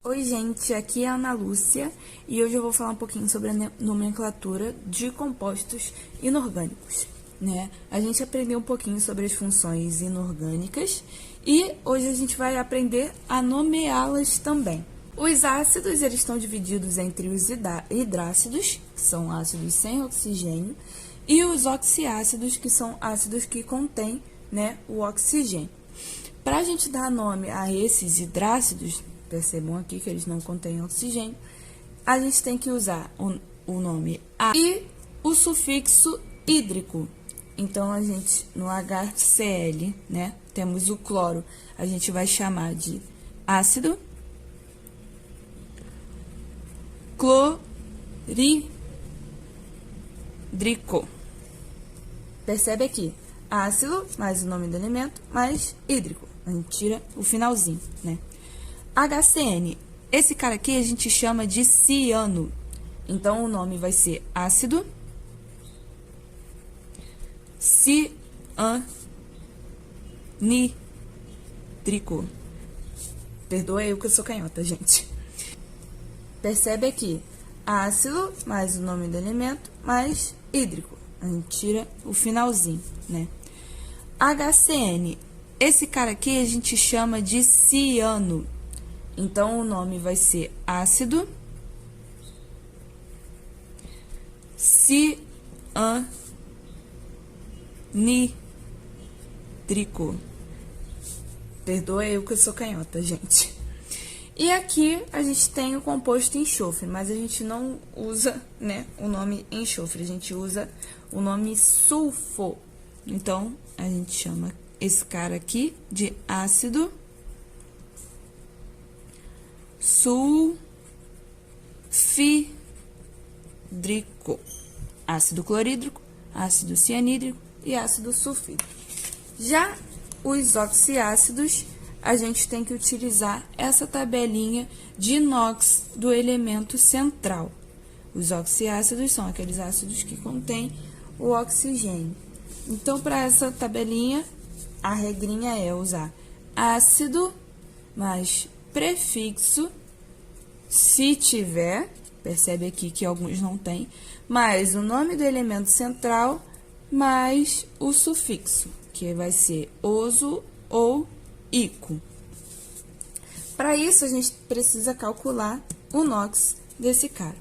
Oi, gente, aqui é a Ana Lúcia e hoje eu vou falar um pouquinho sobre a nomenclatura de compostos inorgânicos, né? A gente aprendeu um pouquinho sobre as funções inorgânicas e hoje a gente vai aprender a nomeá-las também. Os ácidos, eles estão divididos entre os hidrácidos, que são ácidos sem oxigênio, e os oxiácidos, que são ácidos que contêm, né, o oxigênio. Para a gente dar nome a esses hidrácidos, percebam aqui que eles não contêm oxigênio, a gente tem que usar o nome A e o sufixo hídrico. Então, a gente, no HCl, né, temos o cloro, a gente vai chamar de ácido clorídrico. Percebe aqui, ácido, mais o nome do elemento, mais hídrico. A gente tira o finalzinho, né? HCN, esse cara aqui a gente chama de ciano. Então, o nome vai ser ácido cianídrico. Perdoa eu que eu sou canhota, gente. Percebe aqui, ácido, mais o nome do elemento, mais hídrico. A gente tira o finalzinho, né? HCN, esse cara aqui a gente chama de ciano. Então, o nome vai ser ácido cianídrico. Perdoa eu que eu sou canhota, gente. E aqui a gente tem o composto enxofre, mas a gente não usa, né, o nome enxofre, a gente usa o nome sulfo. Então, a gente chama esse cara aqui de ácido sulfídrico, ácido clorídrico, ácido cianídrico e ácido sulfídrico. Já os oxiácidos, a gente tem que utilizar essa tabelinha de inox do elemento central. Os oxiácidos são aqueles ácidos que contêm o oxigênio. Então, para essa tabelinha, a regrinha é usar ácido mais prefixo, se tiver, percebe aqui que alguns não tem, mais o nome do elemento central, mais o sufixo, que vai ser oso ou ico. Para isso, a gente precisa calcular o NOx desse cara.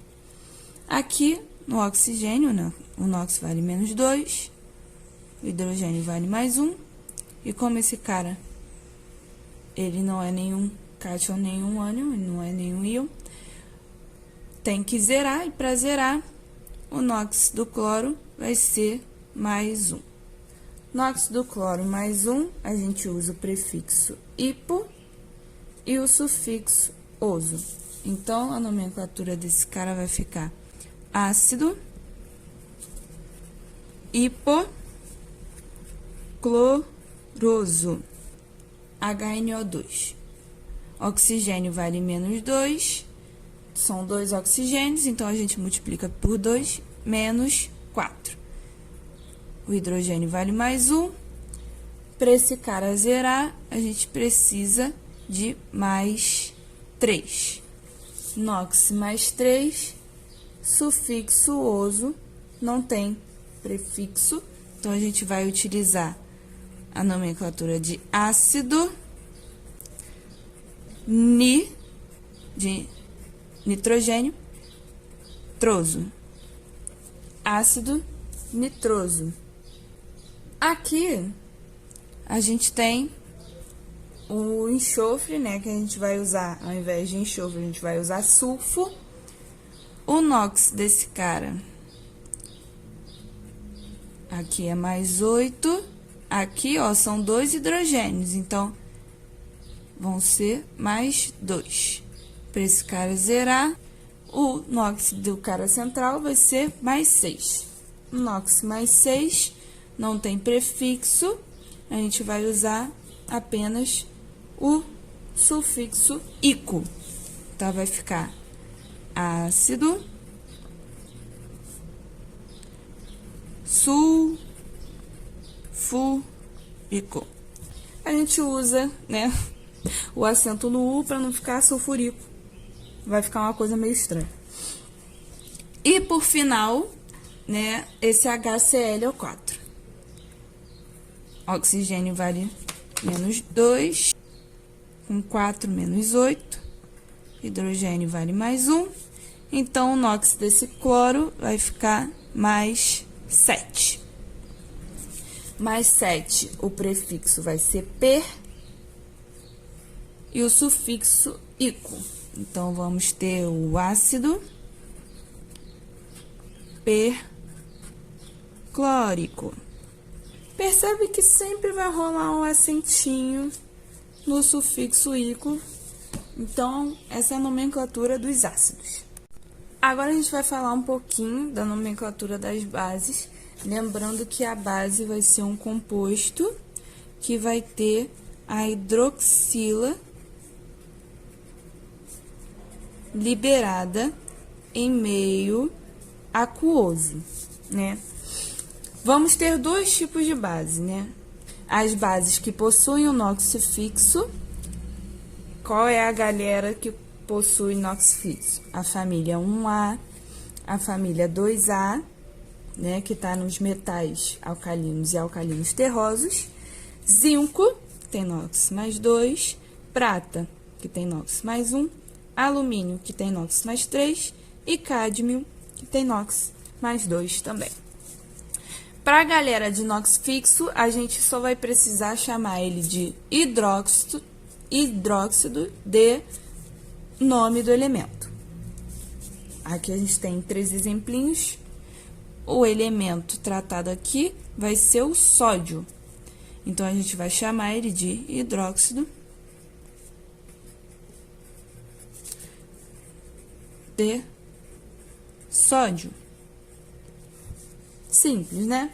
Aqui, no oxigênio, né, o NOx vale menos 2, o hidrogênio vale mais 1, e como esse cara, ele não é nenhum cátion, nenhum ânion, ele não é nenhum íon, tem que zerar, e para zerar, o NOx do cloro vai ser mais 1. NOx do cloro mais 1, a gente usa o prefixo hipo e o sufixo oso. Então, a nomenclatura desse cara vai ficar ácido hipocloroso, HNO2. Oxigênio vale menos 2, são 2 oxigênios, então a gente multiplica por 2, menos 4. O hidrogênio vale mais 1. Para esse cara zerar, a gente precisa de mais 3. NOx mais 3, sufixo oso, não tem prefixo, então a gente vai utilizar a nomenclatura de ácido de nitrogênio, troso, ácido nitroso. Aqui, a gente tem o enxofre, né, que a gente vai usar, ao invés de enxofre, a gente vai usar sulfo. O NOx desse cara, aqui é mais 8, aqui, ó, são 2 hidrogênios, então, vão ser mais 2. Para esse cara zerar, o NOx do cara central vai ser mais 6. NOx mais 6, não tem prefixo, a gente vai usar apenas o sufixo ico. Então, vai ficar ácido sulfúrico. A gente usa, né, o acento no U para não ficar sulfúrico, vai ficar uma coisa meio estranha. E por final, né, esse HClO4. Oxigênio vale -2, com 4 menos 8. Hidrogênio vale mais 1. Então, o NOx desse cloro vai ficar mais 7. Mais 7, o prefixo vai ser per e o sufixo ico. Então, vamos ter o ácido perclórico. Percebe que sempre vai rolar um acentinho no sufixo ico. Então, essa é a nomenclatura dos ácidos. Agora, a gente vai falar um pouquinho da nomenclatura das bases, lembrando que a base vai ser um composto que vai ter a hidroxila liberada em meio aquoso, né? Vamos ter dois tipos de base, né? As bases que possuem o NOx fixo. Qual é a galera que possui NOx fixo? A família 1A, a família 2A, né, que está nos metais alcalinos e alcalinos terrosos. Zinco, que tem NOx mais 2. Prata, que tem NOx mais 1. Alumínio, que tem NOx mais 3. E cádmio, que tem NOx mais 2 também. Para a galera de NOx fixo, a gente só vai precisar chamar ele de hidróxido de nome do elemento. Aqui a gente tem 3 exemplinhos. O elemento tratado aqui vai ser o sódio. Então, a gente vai chamar ele de hidróxido de sódio. Simples, né?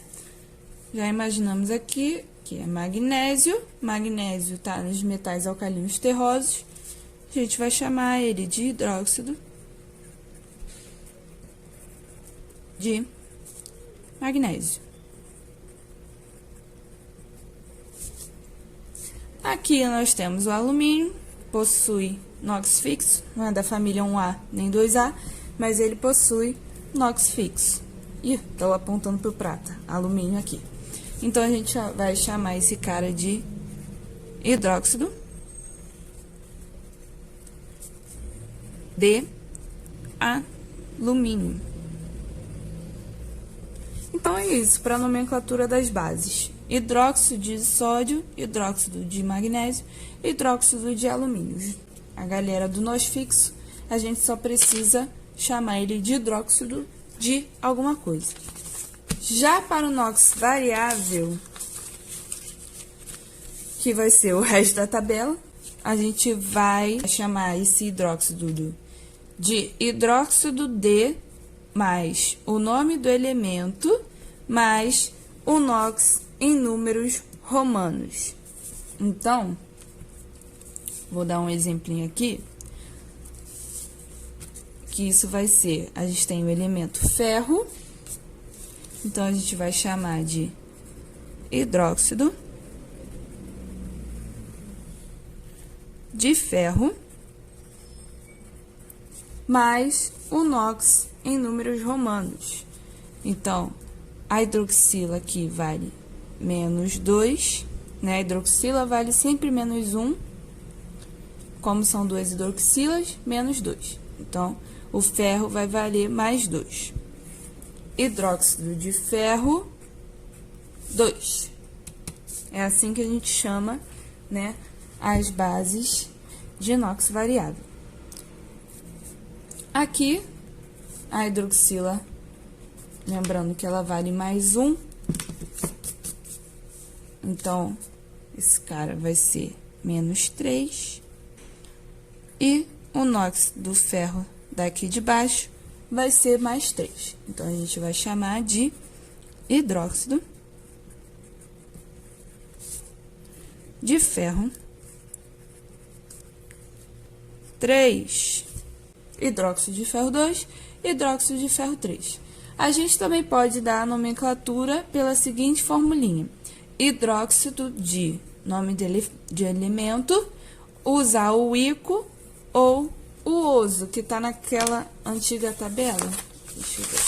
Já imaginamos aqui que é magnésio. Magnésio está nos metais alcalinos terrosos. A gente vai chamar ele de hidróxido de magnésio. Aqui nós temos o alumínio, possui NOx fixo, não é da família 1A nem 2A, mas ele possui NOx fixo. Ih, estou apontando para o prata, alumínio aqui. Então, a gente vai chamar esse cara de hidróxido de alumínio. Então, é isso para a nomenclatura das bases. Hidróxido de sódio, hidróxido de magnésio, hidróxido de alumínio. A galera do NOx fixo, a gente só precisa chamar ele de hidróxido de alguma coisa. Já para o NOx variável, que vai ser o resto da tabela, a gente vai chamar esse hidróxido de hidróxido de mais o nome do elemento mais o NOx em números romanos. Então, vou dar um exemplinho aqui, que isso vai ser, a gente tem o elemento ferro, então a gente vai chamar de hidróxido de ferro mais o NOx em números romanos. Então, a hidroxila aqui vale -2, né? A hidroxila vale sempre -1, como são 2 hidroxilas, -2. Então, o ferro vai valer mais 2. Hidróxido de ferro, 2. É assim que a gente chama, né, as bases de NOx variável. Aqui, a hidroxila, lembrando que ela vale mais 1. Então, esse cara vai ser -3. E o NOx do ferro daqui de baixo vai ser mais 3. Então, a gente vai chamar de hidróxido de ferro 3. Hidróxido de ferro 2, hidróxido de ferro 3. A gente também pode dar a nomenclatura pela seguinte formulinha. Hidróxido de nome de elemento, usar o ico ou O oso, que tá naquela antiga tabela, deixa eu ver.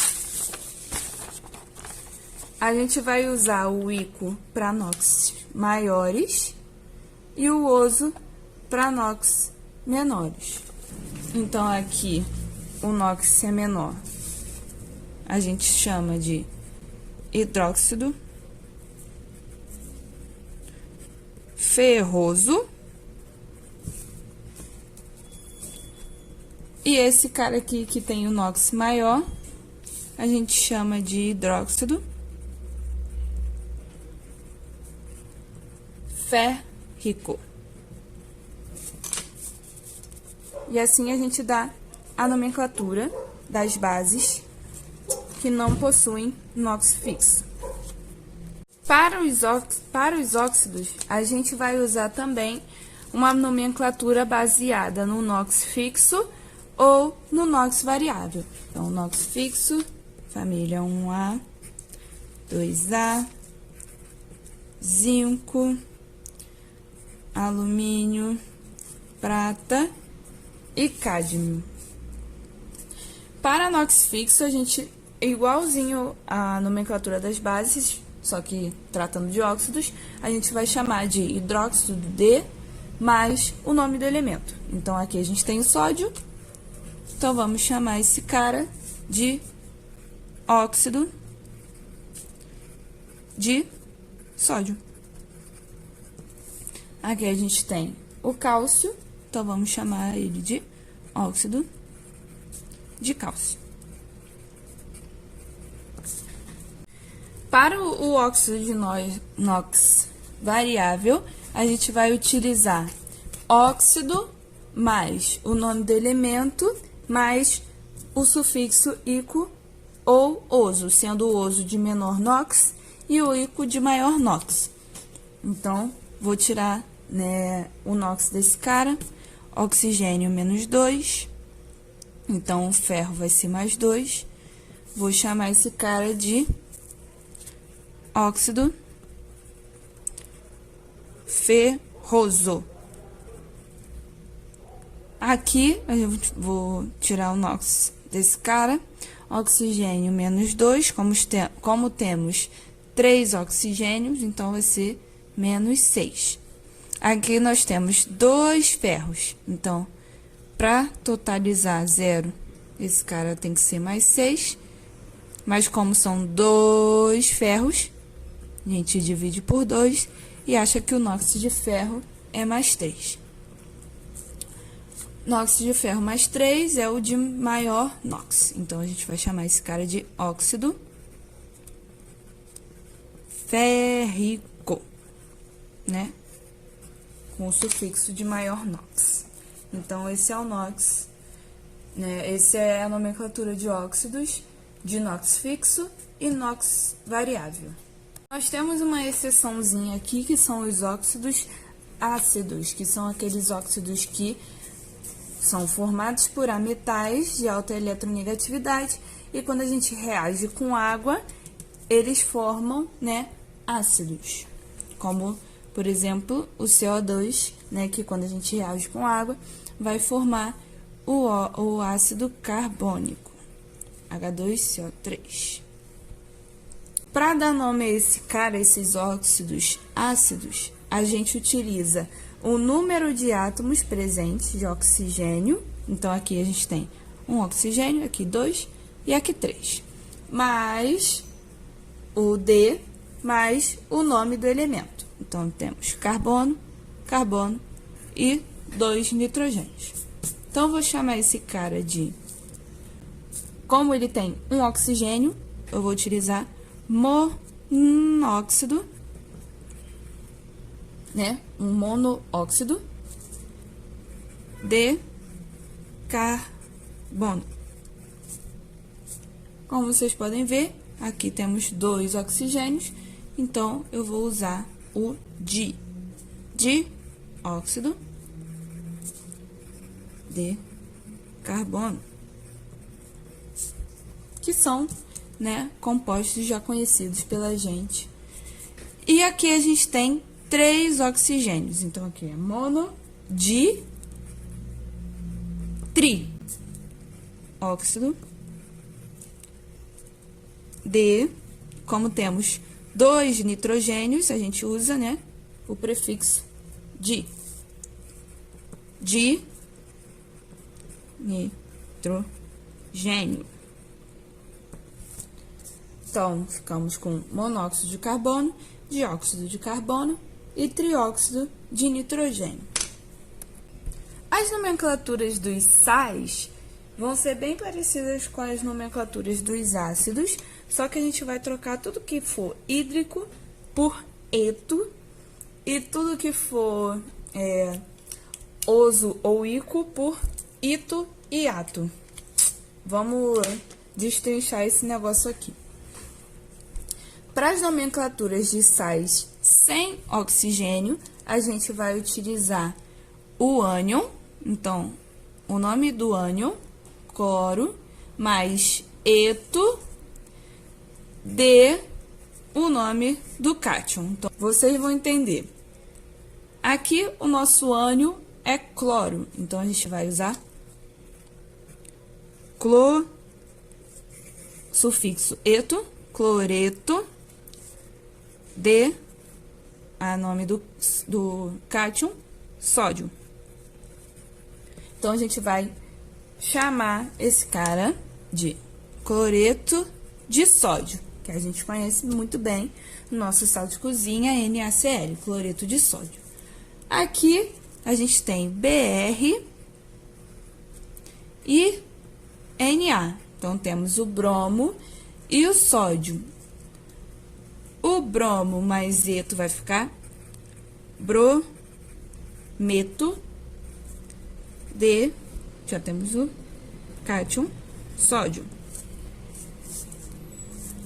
A gente vai usar o Ico para NOx maiores e o oso para NOx menores. Então, aqui, o NOx é menor. A gente chama de hidróxido ferroso. E esse cara aqui, que tem o NOx maior, a gente chama de hidróxido férrico. E assim a gente dá a nomenclatura das bases que não possuem NOx fixo. Para os óxidos, a gente vai usar também uma nomenclatura baseada no NOx fixo ou no NOx variável. Então, NOx fixo, família 1A, 2A, zinco, alumínio, prata e cádmio. Para NOx fixo, a gente, igualzinho à nomenclatura das bases, só que tratando de óxidos, a gente vai chamar de hidróxido de mais o nome do elemento. Então, aqui a gente tem o sódio, então vamos chamar esse cara de óxido de sódio. Aqui a gente tem o cálcio, então vamos chamar ele de óxido de cálcio. Para o óxido de NOx variável, a gente vai utilizar óxido mais o nome do elemento mais o sufixo ico ou oso, sendo o oso de menor NOx e o ico de maior NOx. Então, vou tirar, né, o NOx desse cara, oxigênio menos 2, então o ferro vai ser mais 2, vou chamar esse cara de óxido ferroso. Aqui, eu vou tirar o NOx desse cara, oxigênio menos 2, como temos 3 oxigênios, então vai ser menos 6. Aqui nós temos 2 ferros, então, para totalizar 0, esse cara tem que ser mais 6, mas como são 2 ferros, a gente divide por 2 e acha que o NOx de ferro é mais 3. NOx de ferro mais 3 é o de maior NOx. Então, a gente vai chamar esse cara de óxido férrico, né? Com o sufixo de maior NOx. Então, esse é o NOx, né? Essa é a nomenclatura de óxidos de NOx fixo e NOx variável. Nós temos uma exceçãozinha aqui, que são os óxidos ácidos, que são aqueles óxidos que são formados por ametais de alta eletronegatividade e quando a gente reage com água, eles formam, né, ácidos. Como, por exemplo, o CO2, né, que quando a gente reage com água, vai formar o ácido carbônico, H2CO3. Para dar nome a esse cara, esses óxidos ácidos, a gente utiliza o número de átomos presentes de oxigênio. Então, aqui a gente tem um oxigênio, aqui 2 e aqui 3. Mais o D, mais o nome do elemento. Então, temos carbono, carbono e 2 nitrogênios. Então, eu vou chamar esse cara de... Como ele tem um oxigênio, eu vou utilizar monóxido, né? Um monóxido de carbono. Como vocês podem ver, aqui temos 2 oxigênios, então eu vou usar o dióxido de carbono, que são, né, compostos já conhecidos pela gente. E aqui a gente tem 3 oxigênios, então aqui é mono, trióxido de, como temos 2 nitrogênios, a gente usa, né, o prefixo di. De nitrogênio. Então, ficamos com monóxido de carbono, dióxido de carbono e trióxido de nitrogênio. As nomenclaturas dos sais vão ser bem parecidas com as nomenclaturas dos ácidos, só que a gente vai trocar tudo que for hídrico por eto e tudo que for oso ou ico por ito e ato. Vamos destrinchar esse negócio aqui. Para as nomenclaturas de sais sem oxigênio, a gente vai utilizar o ânion. Então, o nome do ânion, cloro, mais eto, de o nome do cátion. Então, vocês vão entender. Aqui, o nosso ânion é cloro. Então, a gente vai usar sufixo eto, cloreto, de, a nome do cátion, sódio. Então, a gente vai chamar esse cara de cloreto de sódio, que a gente conhece muito bem no nosso sal de cozinha, NaCl, cloreto de sódio. Aqui, a gente tem Br e Na. Então, temos o bromo e o sódio. O bromo mais eto vai ficar brometo de, já temos o cátion, sódio.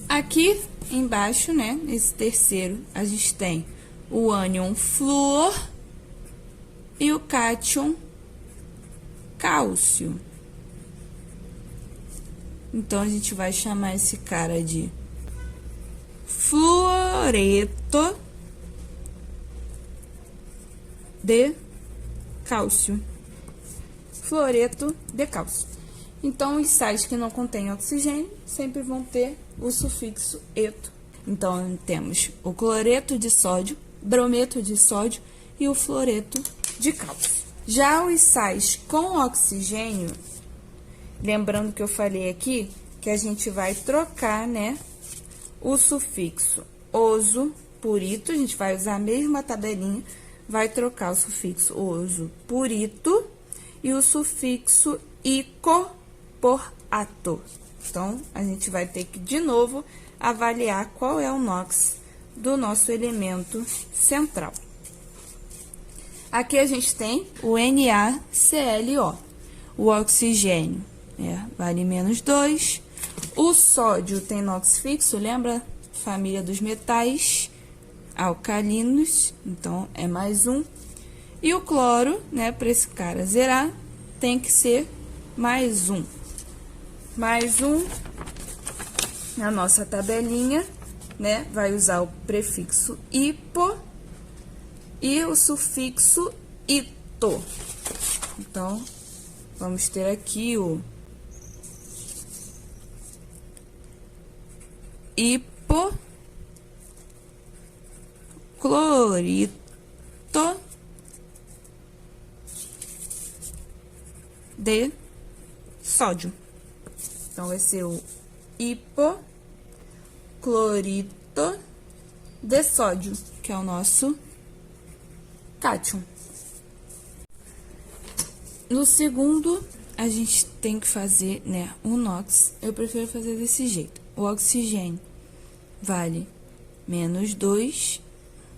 Aqui embaixo, né, esse terceiro, a gente tem o ânion flúor e o cátion cálcio. Então, a gente vai chamar esse cara de fluoreto de cálcio. Fluoreto de cálcio. Então, os sais que não contêm oxigênio sempre vão ter o sufixo eto. Então, temos o cloreto de sódio, brometo de sódio e o fluoreto de cálcio. Já os sais com oxigênio, lembrando que eu falei aqui que a gente vai trocar, né, o sufixo oso por ito, a gente vai usar a mesma tabelinha, vai trocar o sufixo oso por ito e o sufixo ico por ato. Então, a gente vai ter que, de novo, avaliar qual é o NOx do nosso elemento central. Aqui a gente tem o NaClO, o oxigênio, vale -2. O sódio tem NOx fixo, lembra? Família dos metais alcalinos, então é +1. E o cloro, né, para esse cara zerar, tem que ser +1. +1 na nossa tabelinha, né, vai usar o prefixo hipo e o sufixo ito. Então, vamos ter aqui o hipoclorito de sódio. Então, vai ser o hipoclorito de sódio, que é o nosso cátion. No segundo, a gente tem que fazer, né, o NOx. Eu prefiro fazer desse jeito. O oxigênio vale -2,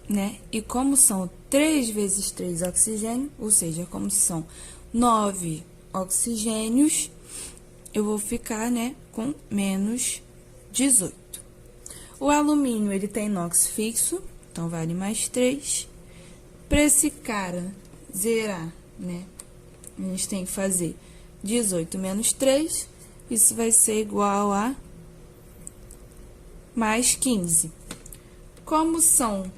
né? E como são 3 vezes 3 oxigênio, ou seja, como são 9 oxigênios, eu vou ficar, né, com -18. O alumínio, ele tem NOx fixo, então vale +3. Para esse cara zerar, né, a gente tem que fazer 18 menos 3, isso vai ser igual a +15. Como são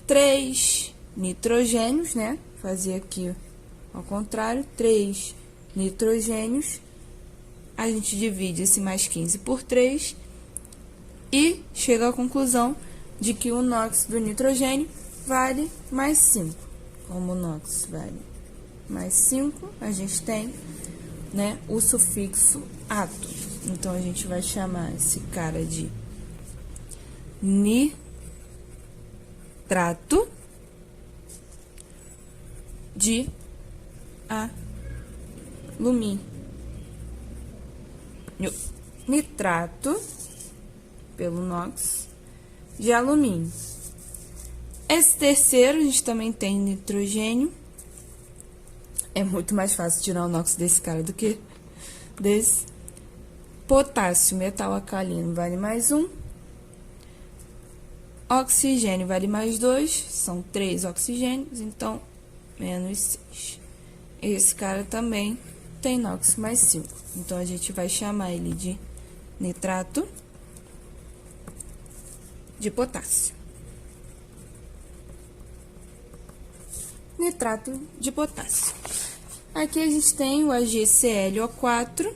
3 nitrogênios, né, fazer aqui ao contrário, 3 nitrogênios, a gente divide esse mais 15 por 3 e chega à conclusão de que o NOx do nitrogênio vale mais 5. Como o NOx vale mais 5, a gente tem, né, o sufixo ato. Então, a gente vai chamar esse cara de nitrato de alumínio. Nitrato, pelo NOx, de alumínio. Esse terceiro, a gente também tem nitrogênio. É muito mais fácil tirar o NOx desse cara do que desse. Potássio, metal alcalino, vale mais 1. Oxigênio vale mais 2. São 3 oxigênios, então, menos 6. Esse cara também tem NOx mais 5. Então, a gente vai chamar ele de nitrato de potássio. Nitrato de potássio. Aqui a gente tem o AgClO4.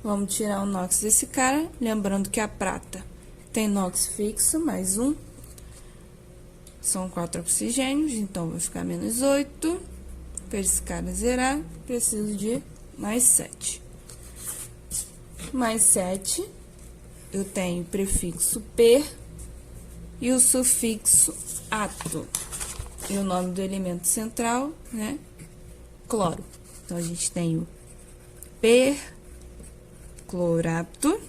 Vamos tirar o NOx desse cara. Lembrando que a prata tem NOx fixo, mais 1. São 4 oxigênios, então vai ficar menos 8. Para esse cara zerar, preciso de mais 7. Mais 7, eu tenho o prefixo per e o sufixo ato. E o nome do elemento central, né? Cloro. Então, a gente tem o perclorato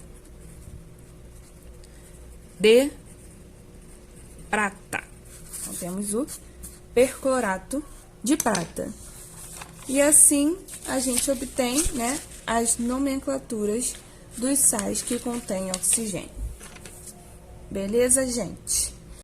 de prata. Então, temos o perclorato de prata. E assim, a gente obtém, né, as nomenclaturas dos sais que contêm oxigênio. Beleza, gente?